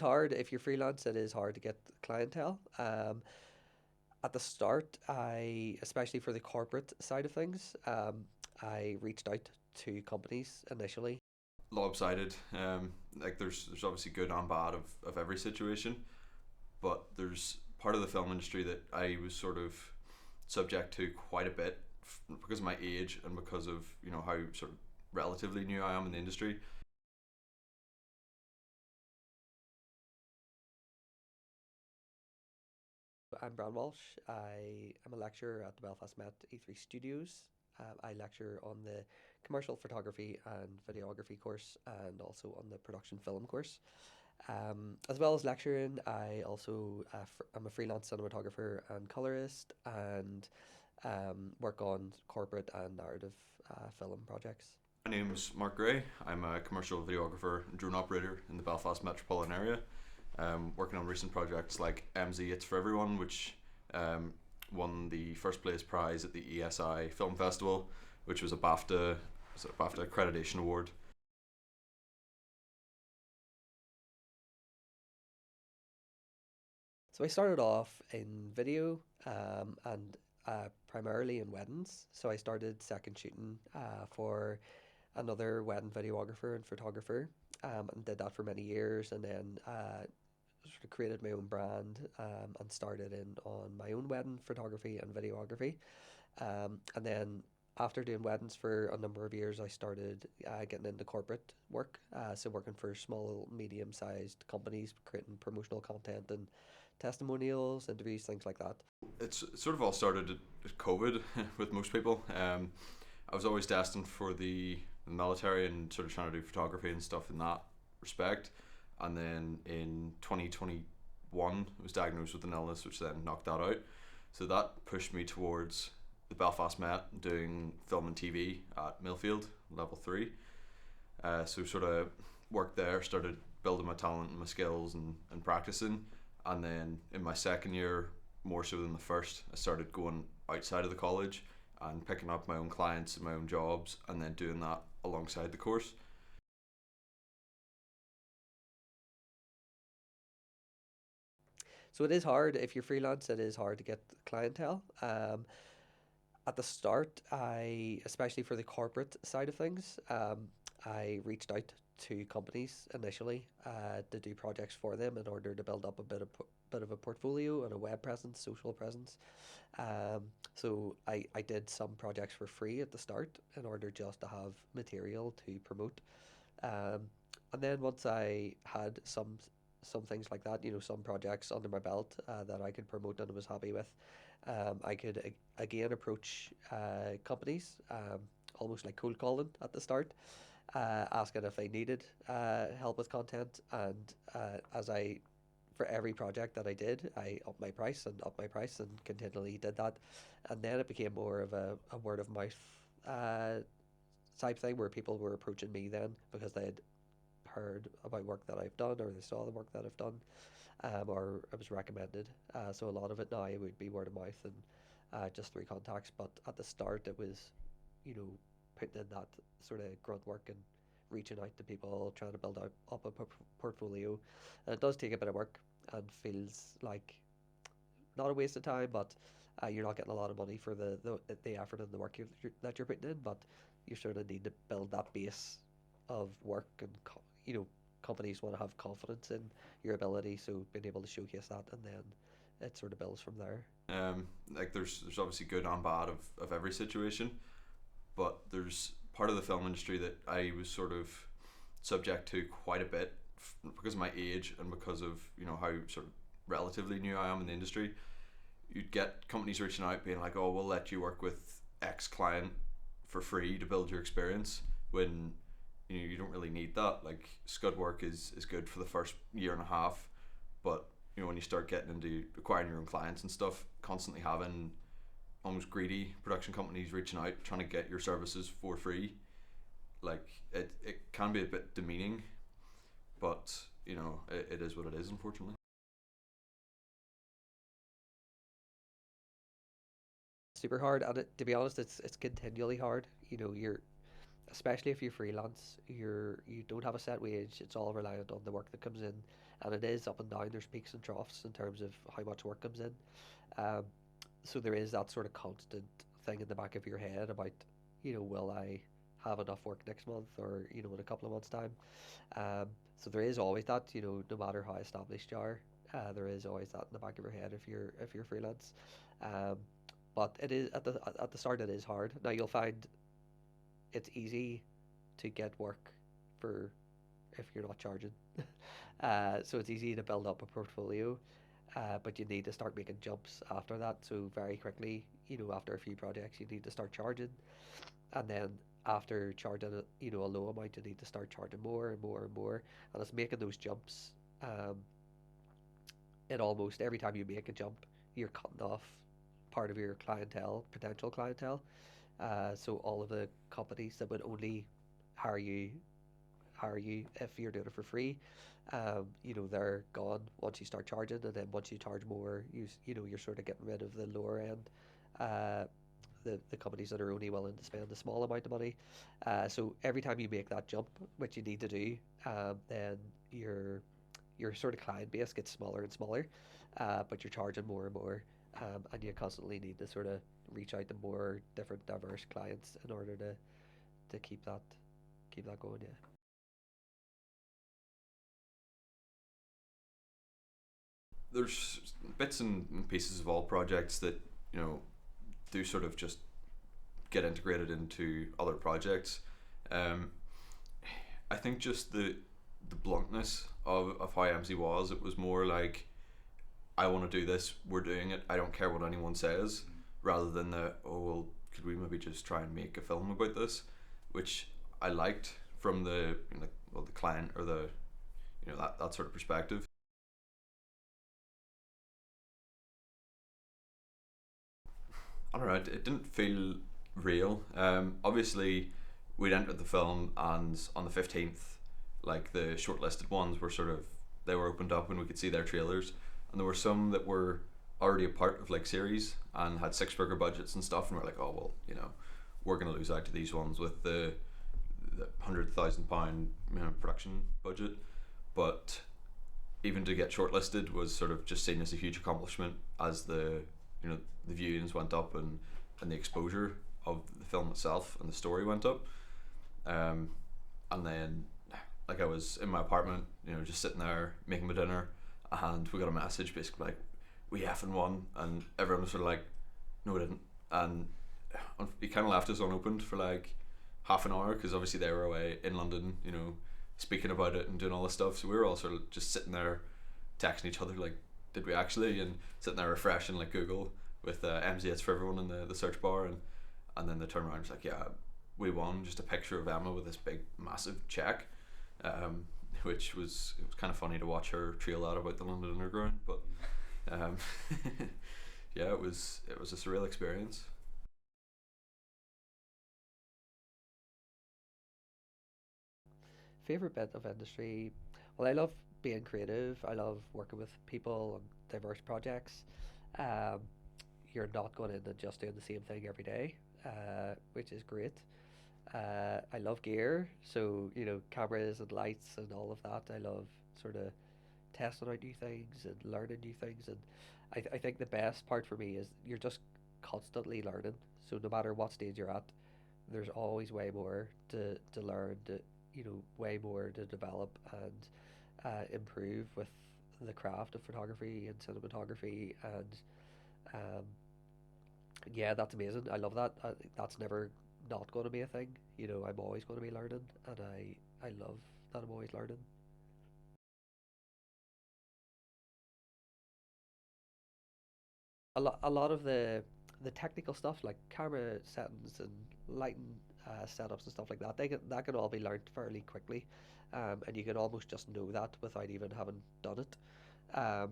Hard if you're freelance. It is hard to get clientele. At the start, especially for the corporate side of things, I reached out to companies initially. Lopsided. Like there's obviously good and bad of every situation, but there's part of the film industry that I was sort of subject to quite a bit because of my age and because of how sort of relatively new I am in the industry. I'm Bran Walsh. I am a lecturer at the Belfast Met E3 Studios. I lecture on the commercial photography and videography course and also on the production film course. As well as lecturing, I also am a freelance cinematographer and colorist and work on corporate and narrative film projects. My name's Mark Gray. I'm a commercial videographer and drone operator in the Belfast metropolitan area. Working on recent projects like MZ It's for Everyone, which won the first place prize at the ESI Film Festival, which was a BAFTA accreditation award. So I started off in video and primarily in weddings. So I started second shooting for another wedding videographer and photographer and did that for many years and then sort of created my own brand and started in on my own wedding photography and videography. And then after doing weddings for a number of years, I started getting into corporate work. So working for small, medium-sized companies, creating promotional content and testimonials, interviews, things like that. It's sort of all started at COVID with most people. I was always destined for the military and sort of trying to do photography and stuff in that respect. And then in 2021, I was diagnosed with an illness, which then knocked that out. So that pushed me towards the Belfast Met, doing film and TV at Millfield, level 3. So sort of worked there, started building my talent and my skills and practicing. And then in my second year, more so than the first, I started going outside of the college and picking up my own clients and my own jobs and then doing that alongside the course. So it is hard if you're freelance. It is hard to get clientele. At the start, especially for the corporate side of things, I reached out to companies initially to do projects for them in order to build up a bit of a portfolio and a web presence, social presence. So I did some projects for free at the start in order just to have material to promote. Um, and then once I had some things like that, some projects under my belt that I could promote and was happy with, I could again approach companies, almost like cold calling at the start, asking if they needed help with content. And for every project that I did, I upped my price and continually did that. And then it became more of a word of mouth uh, type thing where people were approaching me then because they had heard about work that I've done or they saw the work that I've done or it was recommended. So a lot of it now would be word of mouth and just through contacts. But at the start, it was, putting in that sort of grunt work and reaching out to people, trying to build up a portfolio. And it does take a bit of work and feels like not a waste of time, but you're not getting a lot of money for the effort and the work that you're putting in. But you sort of need to build that base of work and companies want to have confidence in your ability, so being able to showcase that and then it sort of builds from there. Like there's obviously good and bad of every situation, but there's part of the film industry that I was sort of subject to quite a bit because of my age and because of how sort of relatively new I am in the industry. You'd get companies reaching out being like, "Oh, we'll let you work with X client for free to build your experience," when you don't really need that. Like scud work is good for the first year and a half, but when you start getting into acquiring your own clients and stuff, constantly having almost greedy production companies reaching out trying to get your services for free, like it can be a bit demeaning, but it is what it is, unfortunately. Super hard, and to be honest, it's continually hard. You're especially if you're freelance, you don't have a set wage. It's all reliant on the work that comes in, and it is up and down. There's peaks and troughs in terms of how much work comes in. Um, so there is that sort of constant thing in the back of your head about, will I have enough work next month, or in a couple of months' time. Um, so there is always that, no matter how established you are, there is always that in the back of your head if you're freelance. Um, but it is at the start it is hard. Now you'll find it's easy to get work for if you're not charging. So it's easy to build up a portfolio, but you need to start making jumps after that. So very quickly, after a few projects, you need to start charging, and then after charging a low amount, you need to start charging more and more and more, and it's making those jumps. Um, and almost every time you make a jump, you're cutting off part of your clientele, potential clientele. So all of the companies that would only hire you hire you if you're doing it for free. They're gone once you start charging, and then once you charge more, you're sort of getting rid of the lower end, uh, the companies that are only willing to spend a small amount of money. So every time you make that jump, which you need to do, then your sort of client base gets smaller and smaller, but you're charging more and more, and you constantly need to sort of reach out to more different diverse clients in order to keep that going. Yeah. There's bits and pieces of all projects that you know do sort of just get integrated into other projects. Um, I think just the bluntness of how MC was, it was more like, I want to do this, we're doing it, I don't care what anyone says, rather than the, oh well, could we maybe just try and make a film about this, which I liked from the the client, or the that sort of perspective. I don't know. It didn't feel real. Obviously, we'd entered the film, and on the 15th, like the shortlisted ones were sort of, they were opened up and we could see their trailers, and there were some that were already a part of like series and had six-figure budgets and stuff, and we're like, oh well, we're gonna lose out to these ones with the £100,000 production budget, but even to get shortlisted was sort of just seen as a huge accomplishment as you know the viewings went up, and the exposure of the film itself and the story went up. Um, and then, like, I was in my apartment, just sitting there making my dinner, and we got a message basically like, we effing won, and everyone was sort of like, no we didn't, and he kind of left us unopened for like half an hour, because obviously they were away in London, speaking about it and doing all this stuff. So we were all sort of just sitting there texting each other like, did we actually? And sitting there refreshing like Google with MZS for everyone in the search bar, and then they turn around and it's like, yeah, we won. Just a picture of Emma with this big massive check, which was, it was kind of funny to watch her trail out about the London Underground, but um, yeah, it was a surreal experience. Favorite bit of industry? Well, I love being creative. I love working with people on diverse projects. Um, you're not going in and just doing the same thing every day, which is great. I love gear, so cameras and lights and all of that. I love sort of testing out new things and learning new things, and I think the best part for me is you're just constantly learning. So no matter what stage you're at, there's always way more to learn, way more to develop and improve with the craft of photography and cinematography, and um, yeah, that's amazing. I love that. That's never not going to be a thing. I'm always going to be learning, and I love that I'm always learning. A lot of the technical stuff like camera settings and lighting setups and stuff like that, that can all be learned fairly quickly, and you can almost just know that without even having done it. A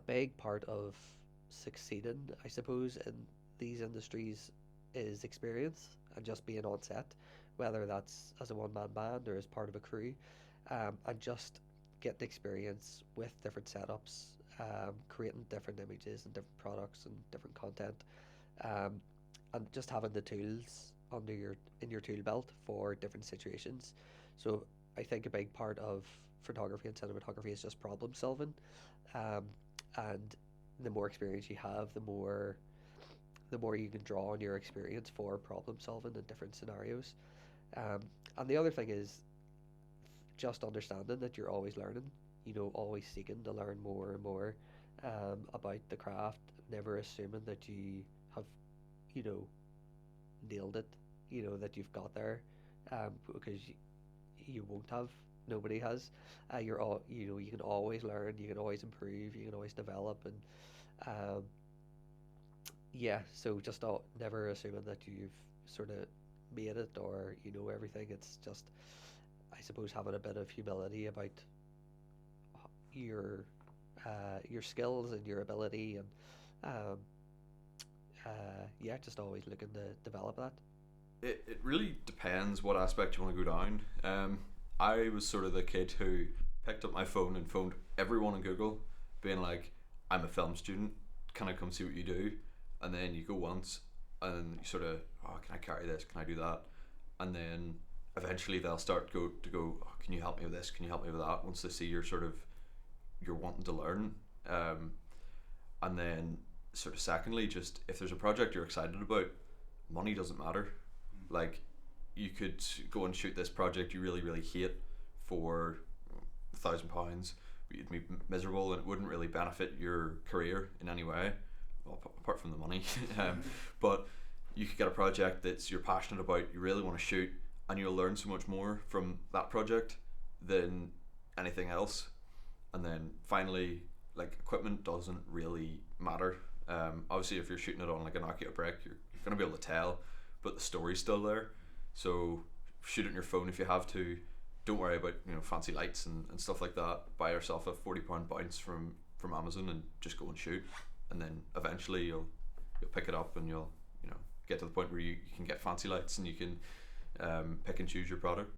big part of succeeding, I suppose, in these industries is experience and just being on set, whether that's as a one-man band or as part of a crew, and just getting experience with different setups, creating different images and different products and different content, um, and just having the tools in your tool belt for different situations. So I think a big part of photography and cinematography is just problem solving, um, and the more experience you have, the more you can draw on your experience for problem solving in different scenarios. Um, and the other thing is just understanding that you're always learning, always seeking to learn more and more about the craft, never assuming that you have, you know, nailed it, that you've got there, because you won't have. Nobody has. You're all, you can always learn, you can always improve, you can always develop, and um, yeah. So just never assuming that you've sort of made it or you know everything. It's just, I suppose, having a bit of humility about your your skills and your ability, and um, yeah, just always looking to develop that. It really depends what aspect you want to go down. I was sort of the kid who picked up my phone and phoned everyone on Google, being like, "I'm a film student. Can I come see what you do?" And then you go once, and you sort of, "Oh, can I carry this? Can I do that?" And then eventually they'll start to go, "Oh, can you help me with this? Can you help me with that?" Once they see you're wanting to learn, and then sort of secondly, just if there's a project you're excited about, money doesn't matter. Like, you could go and shoot this project you really really hate for £1,000, but you'd be miserable and it wouldn't really benefit your career in any way, well, apart from the money. But you could get a project that's you're passionate about, you really want to shoot, and you'll learn so much more from that project than anything else. And then finally, like, equipment doesn't really matter. Obviously, if you're shooting it on like an Nokia brick, you're gonna be able to tell, but the story's still there. So shoot it on your phone if you have to. Don't worry about fancy lights and stuff like that. Buy yourself a £40 bounce from Amazon and just go and shoot. And then eventually you'll pick it up and you'll get to the point where you can get fancy lights and you can pick and choose your product.